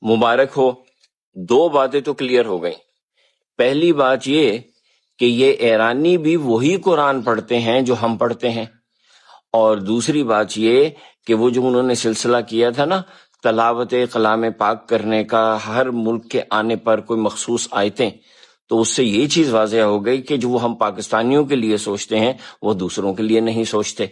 مبارک ہو. دو باتیں تو کلیئر ہو گئیں. پہلی بات یہ کہ یہ ایرانی بھی وہی قرآن پڑھتے ہیں جو ہم پڑھتے ہیں، اور دوسری بات یہ کہ وہ جو انہوں نے سلسلہ کیا تھا نا تلاوت کلام پاک کرنے کا ہر ملک کے آنے پر کوئی مخصوص آیتیں، تو اس سے یہ چیز واضح ہو گئی کہ جو ہم پاکستانیوں کے لیے سوچتے ہیں وہ دوسروں کے لیے نہیں سوچتے.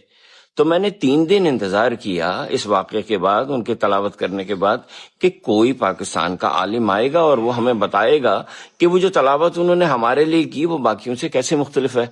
تو میں نے 3 دن انتظار کیا اس واقعے کے بعد، ان کے تلاوت کرنے کے بعد، کہ کوئی پاکستان کا عالم آئے گا اور وہ ہمیں بتائے گا کہ وہ جو تلاوت انہوں نے ہمارے لیے کی وہ باقیوں سے کیسے مختلف ہے.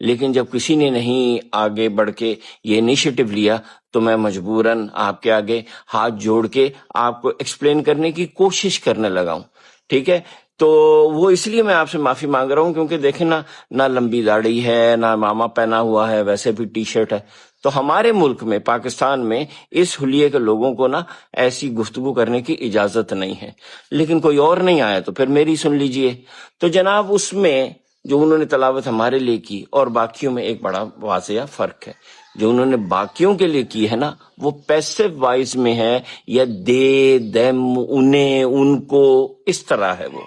لیکن جب کسی نے نہیں آگے بڑھ کے یہ انیشیٹو لیا تو میں مجبوراً آپ کے آگے ہاتھ جوڑ کے آپ کو ایکسپلین کرنے کی کوشش کرنے لگا ہوں. ٹھیک ہے، تو وہ اس لیے میں آپ سے معافی مانگ رہا ہوں کیونکہ دیکھیں نا، نہ لمبی داڑھی ہے، نہ ماما پہنا ہوا ہے، ویسے بھی ٹی شرٹ ہے. تو ہمارے ملک میں، پاکستان میں، اس حلیے کے لوگوں کو نا ایسی گفتگو کرنے کی اجازت نہیں ہے. لیکن کوئی اور نہیں آیا تو پھر میری سن لیجئے. تو جناب اس میں جو انہوں نے تلاوت ہمارے لیے کی اور باقیوں میں ایک بڑا واضح فرق ہے. جو انہوں نے باقیوں کے لیے کی ہے نا وہ پیسو وائز میں ہے، یا دے دیم انہیں ان کو، اس طرح ہے. وہ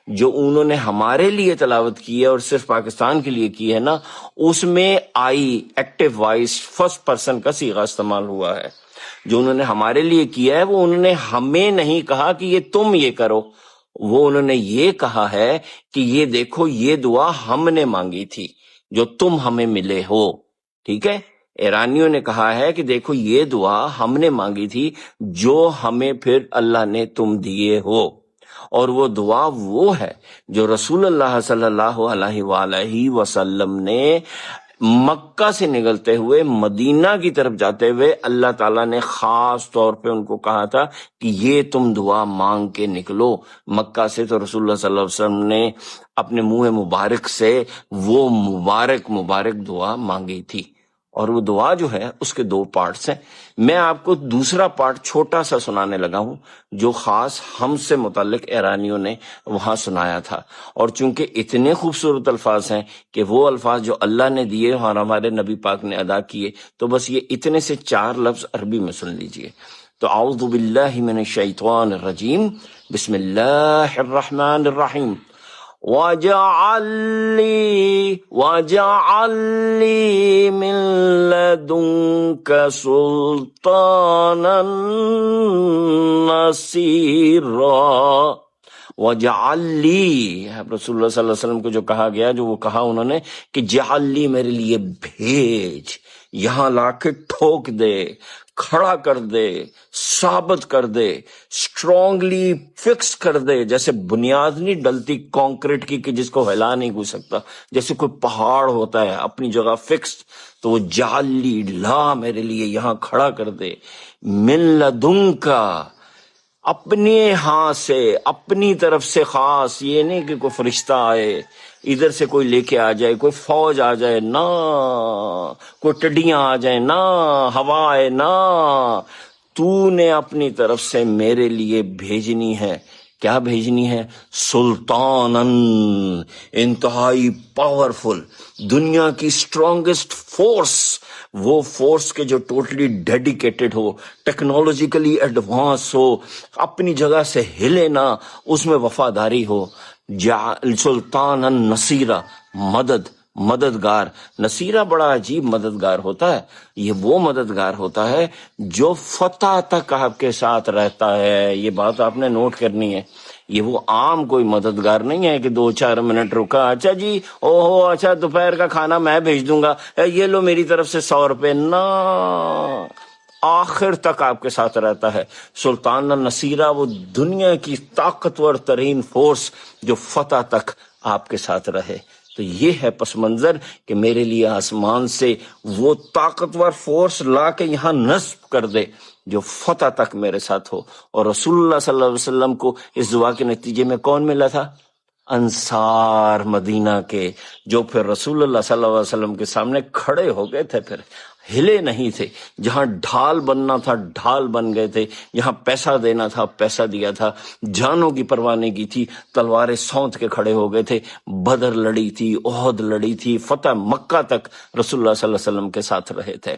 جو انہوں نے ہمارے لیے تلاوت کی ہے اور صرف پاکستان کے لیے کی ہے نا، اس میں آئی ایکٹیو وائس فرسٹ پرسن کا صیغہ استعمال ہوا ہے. جو انہوں نے ہمارے لیے کیا ہے وہ انہوں نے ہمیں نہیں کہا کہ یہ تم یہ کرو، وہ انہوں نے یہ کہا ہے کہ یہ دیکھو یہ دعا ہم نے مانگی تھی جو تم ہمیں ملے ہو. ٹھیک ہے، ایرانیوں نے کہا ہے کہ دیکھو یہ دعا ہم نے مانگی تھی جو ہمیں پھر اللہ نے تم دیے ہو. اور وہ دعا وہ ہے جو رسول اللہ صلی اللہ علیہ وآلہ وسلم نے مکہ سے نکلتے ہوئے مدینہ کی طرف جاتے ہوئے اللہ تعالیٰ نے خاص طور پہ ان کو کہا تھا کہ یہ تم دعا مانگ کے نکلو مکہ سے. تو رسول اللہ صلی اللہ علیہ وسلم نے اپنے منہ مبارک سے وہ مبارک دعا مانگی تھی. اور وہ دعا جو ہے اس کے 2 پارٹس ہیں. میں آپ کو دوسرا پارٹ چھوٹا سا سنانے لگا ہوں جو خاص ہم سے متعلق ایرانیوں نے وہاں سنایا تھا. اور چونکہ اتنے خوبصورت الفاظ ہیں کہ وہ الفاظ جو اللہ نے دیے اور ہمارے نبی پاک نے ادا کیے، تو بس یہ اتنے سے 4 لفظ عربی میں سن لیجئے. تو اعوذ باللہ من الشیطان الرجیم، بسم اللہ الرحمن الرحیم. وَاجْعَل لِّي مِن لَّدُنكَ سُلْطَانًا نَّصِيرًا. وَاجْعَل لِّي، رسول اللہ صلی اللہ علیہ وسلم کو جو کہا گیا، جو وہ کہا انہوں نے کہ جعل لی، میرے لیے بھیج، یہاں لا کے ٹھوک دے، کھڑا کر دے، ثابت کر دے، اسٹرانگلی فکس کر دے. جیسے بنیاد نہیں ڈلتی کانکریٹ کی کہ جس کو ہلا نہیں کوئی سکتا، جیسے کوئی پہاڑ ہوتا ہے اپنی جگہ فکس، تو وہ جعلی، لا میرے لیے یہاں کھڑا کر دے. من لدنکا، اپنے ہاں سے، اپنی طرف سے خاص، یہ نہیں کہ کوئی فرشتہ آئے ادھر سے کوئی لے کے آ جائے، کوئی فوج آ جائے، نہ کوئی ٹڈیاں آ جائیں، نہ ہوا آئے، نہ، تو نے اپنی طرف سے میرے لیے بھیجنی ہے. کیا بھیجنی ہے؟ سلطانن، انتہائی پاورفل، دنیا کی اسٹرانگسٹ فورس، وہ فورس کے جو ٹوٹلی ڈیڈیکیٹڈ ہو، ٹیکنالوجیکلی ایڈوانس ہو، اپنی جگہ سے ہلے نہ، اس میں وفاداری ہو. سلطانن نصیرہ، مددگار. نصیرہ بڑا عجیب مددگار ہوتا ہے. یہ وہ مددگار ہوتا ہے جو فتح تک آپ کے ساتھ رہتا ہے. یہ بات آپ نے نوٹ کرنی ہے. یہ وہ عام کوئی مددگار نہیں ہے کہ 2-4 منٹ رکا، اچھا جی اوہو اچھا دوپہر کا کھانا میں بھیج دوں گا، یہ لو میری طرف سے 100 روپے. نہ، آخر تک آپ کے ساتھ رہتا ہے. سلطان نصیرہ، وہ دنیا کی طاقتور ترین فورس جو فتح تک آپ کے ساتھ رہے. تو یہ ہے پس منظر کہ میرے لیے آسمان سے وہ طاقتور فورس لا کے یہاں نصب کر دے جو فتح تک میرے ساتھ ہو. اور رسول اللہ صلی اللہ علیہ وسلم کو اس دعا کے نتیجے میں کون ملا تھا؟ انصار مدینہ کے، جو پھر رسول اللہ صلی اللہ علیہ وسلم کے سامنے کھڑے ہو گئے تھے، پھر ہلے نہیں تھے. جہاں ڈھال بننا تھا ڈھال بن گئے تھے، جہاں پیسہ دینا تھا پیسہ دیا تھا، جانوں کی پرواہ نہیں کی تھی، تلواریں سونت کے کھڑے ہو گئے تھے. بدر لڑی تھی، احد لڑی تھی، فتح مکہ تک رسول اللہ صلی اللہ علیہ وسلم کے ساتھ رہے تھے.